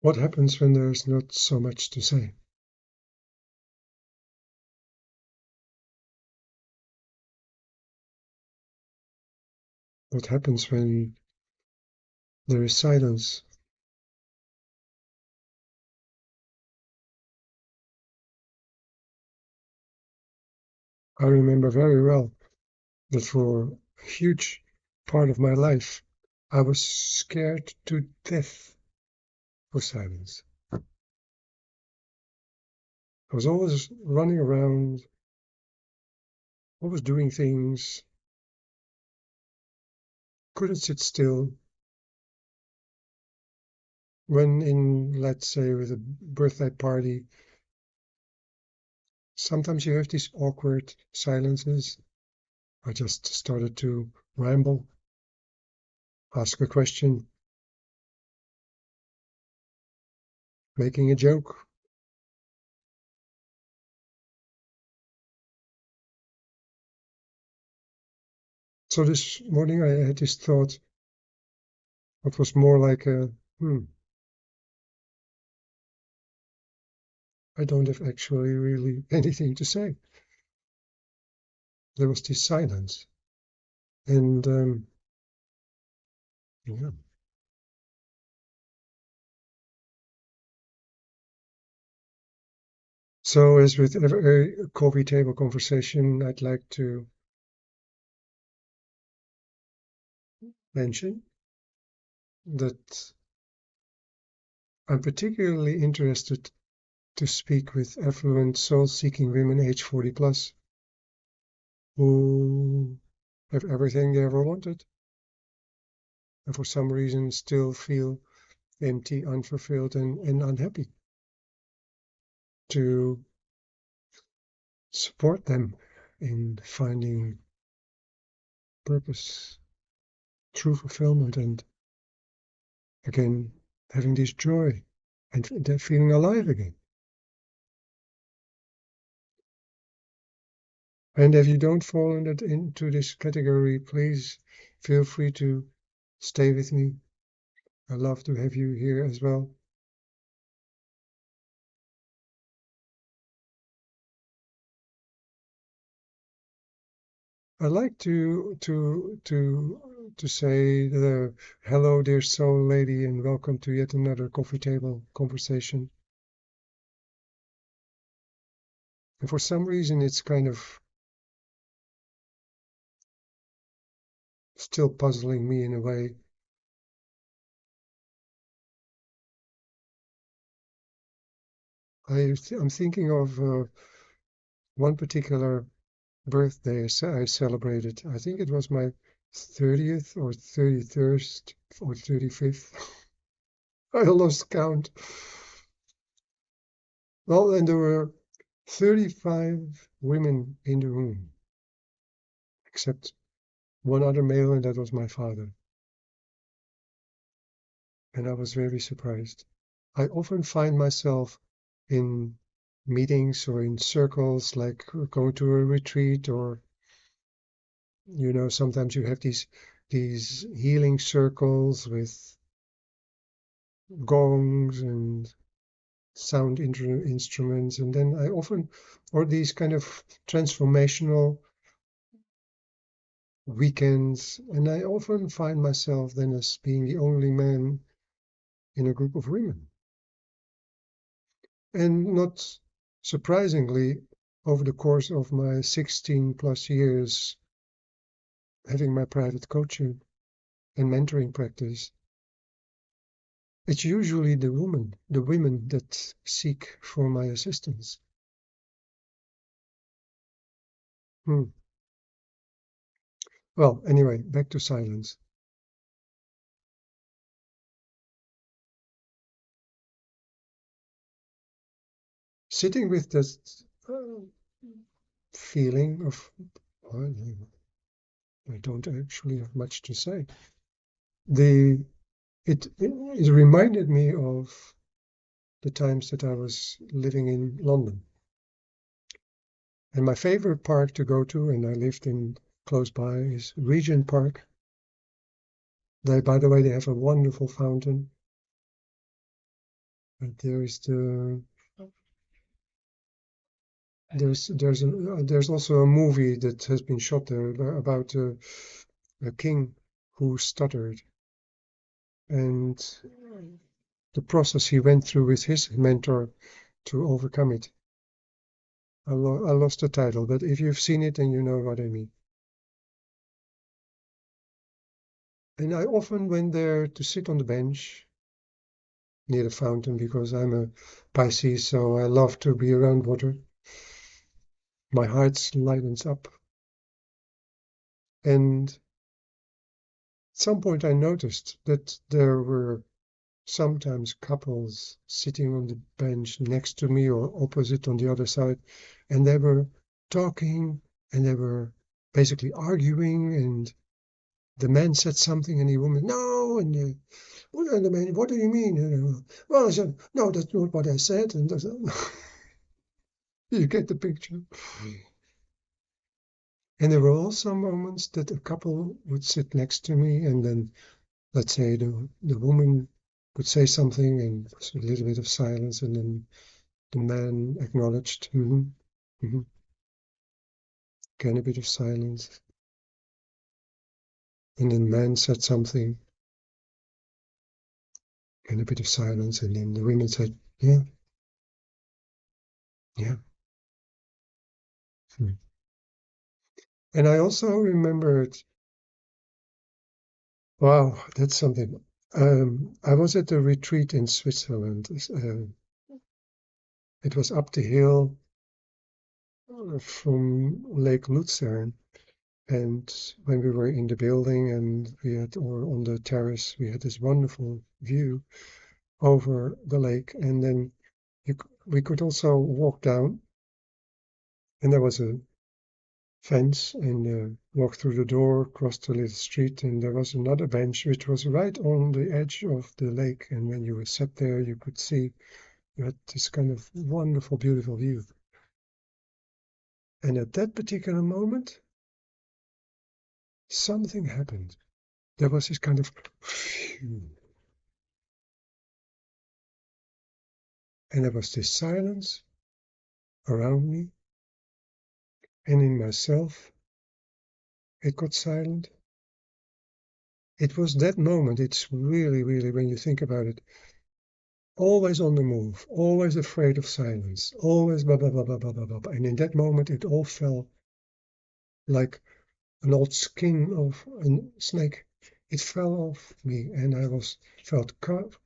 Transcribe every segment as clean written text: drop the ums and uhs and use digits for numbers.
What happens when there's not so much to say? What happens when there is silence? I remember very well that for a huge part of my life, I was scared to death for silence. I was always running around, always doing things, couldn't sit still. When in, let's say, with a birthday party, sometimes you have these awkward silences. I just started to ramble, ask a question, making a joke. So this morning I had this thought, what was more like a, I don't have actually really anything to say. There was this silence. And yeah. So as with every coffee table conversation, I'd like to mention that I'm particularly interested to speak with affluent soul-seeking women age 40 plus who have everything they ever wanted and for some reason still feel empty, unfulfilled, and unhappy. To support them in finding purpose, true fulfillment, and again having this joy and feeling alive again. And if you don't fall into this category, please feel free to stay with me. I love to have you here as well. I like to say the hello, dear soul lady, and welcome to yet another coffee table conversation. And for some reason, it's kind of still puzzling me in a way. I'm thinking of one particular birthday I celebrated. I think it was my 30th or 31st or 35th. I lost count. Well, and there were 35 women in the room, except one other male, and that was my father. And I was very surprised. I often find myself in meetings or in circles, like going to a retreat, or sometimes you have these healing circles with gongs and sound instruments, and then I often, or these kind of transformational weekends, and I often find myself then as being the only man in a group of women. And not surprisingly, over the course of my 16 plus years having my private coaching and mentoring practice, it's usually the women that seek for my assistance. Hmm. Well, anyway, back to silence. Sitting with this uh, feeling of, well, I don't actually have much to say. The it reminded me of the times that I was living in London. And my favorite park to go to, and I lived in close by, is Regent Park. By the way, they have a wonderful fountain. But there's also a movie that has been shot there about a king who stuttered, and the process he went through with his mentor to overcome it. I lost the title, but if you've seen it, then you know what I mean. And I often went there to sit on the bench near the fountain because I'm a Pisces, so I love to be around water. My heart lightens up. And at some point I noticed that there were sometimes couples sitting on the bench next to me or opposite on the other side, and they were talking and they were basically arguing, and the man said something and the woman, no, and the man, what do you mean? Well, I said, no, that's not what I said, and you get the picture. And there were also moments that a couple would sit next to me, and then, let's say, the woman would say something, and a little bit of silence, and then the man acknowledged, again a bit of silence, and then the man said something, and a bit of silence, and then the women said, yeah, yeah. Hmm. And I also remembered, wow, that's something. I was at a retreat in Switzerland. It was up the hill from Lake Lucerne. And when we were in the building and or on the terrace, we had this wonderful view over the lake. And then we could also walk down, and there was a fence, and walk through the door, cross the little street, and there was another bench which was right on the edge of the lake. And when you sat there, you could see you had this kind of wonderful, beautiful view. And at that particular moment, something happened. There was this kind of phew, and there was this silence around me, and in myself, it got silent. It was that moment, it's really, really, when you think about it, always on the move, always afraid of silence, always blah, blah, blah, blah, blah, blah, blah. And in that moment, it all fell like an old skin of a snake. It fell off me, and I felt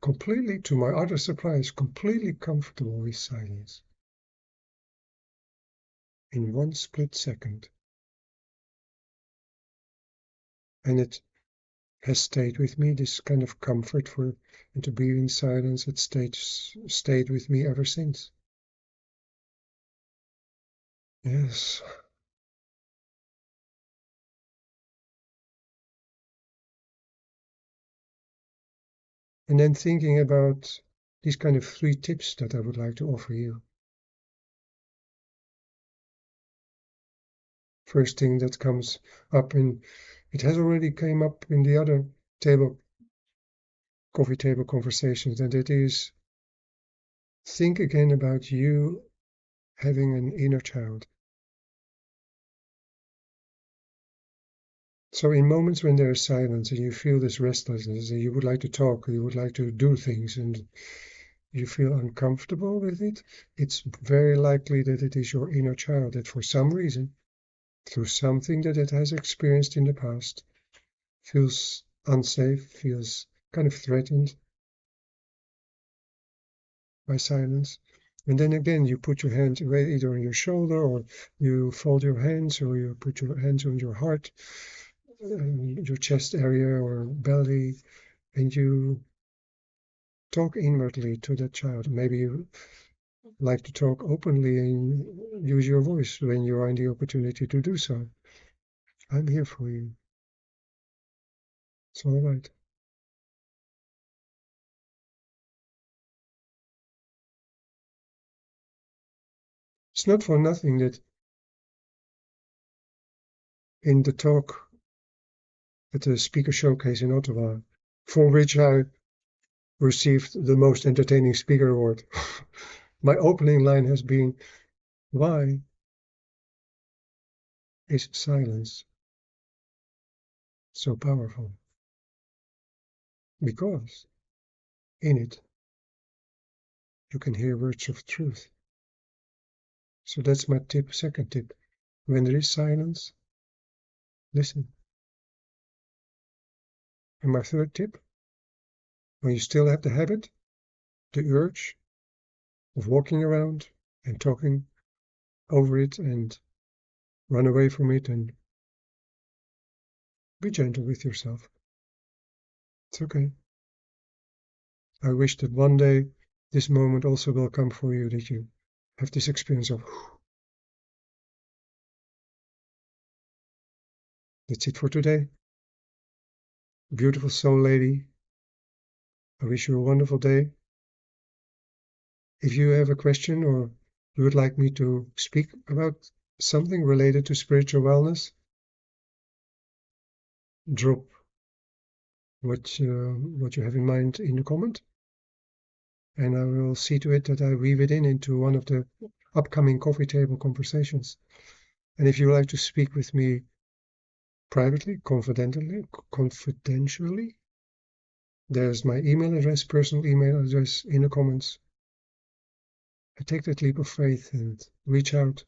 completely, to my utter surprise, completely comfortable with silence. In one split second. And it has stayed with me, this kind of comfort and to be in silence. It stayed with me ever since. Yes. And then thinking about these kind of 3 tips that I would like to offer you. First thing that comes up, and it has already came up in the other coffee table conversations, and it is, think again about you having an inner child. So in moments when there is silence and you feel this restlessness and you would like to talk, or you would like to do things, and you feel uncomfortable with it, it's very likely that it is your inner child that for some reason, through something that it has experienced in the past, feels unsafe, feels kind of threatened by silence. And then again, you put your hand either on your shoulder, or you fold your hands, or you put your hands on your heart, your chest area or belly, and you talk inwardly to that child. Maybe you like to talk openly and use your voice when you are in the opportunity to do so. I'm here for you. It's all right. It's not for nothing that in the talk at the speaker showcase in Ottawa, for which I received the most entertaining speaker award. My opening line has been, why is silence so powerful? Because in it you can hear words of truth. So that's my tip, second tip. When there is silence, listen. And my third tip, when you still have the habit, the urge of walking around and talking over it and run away from it, and be gentle with yourself. It's okay. I wish that one day this moment also will come for you, that you have this experience of, that's it for today. Beautiful soul lady, I wish you a wonderful day. If you have a question or you would like me to speak about something related to spiritual wellness, drop what you have in mind in the comment, and I will see to it that I weave it into one of the upcoming coffee table conversations. And if you would like to speak with me privately, confidentially, there's my email address, personal email address in the comments. I take that leap of faith and reach out,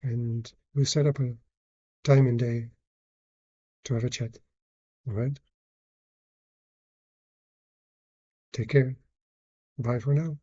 and we'll set up a time and day to have a chat. All right? Take care. Bye for now.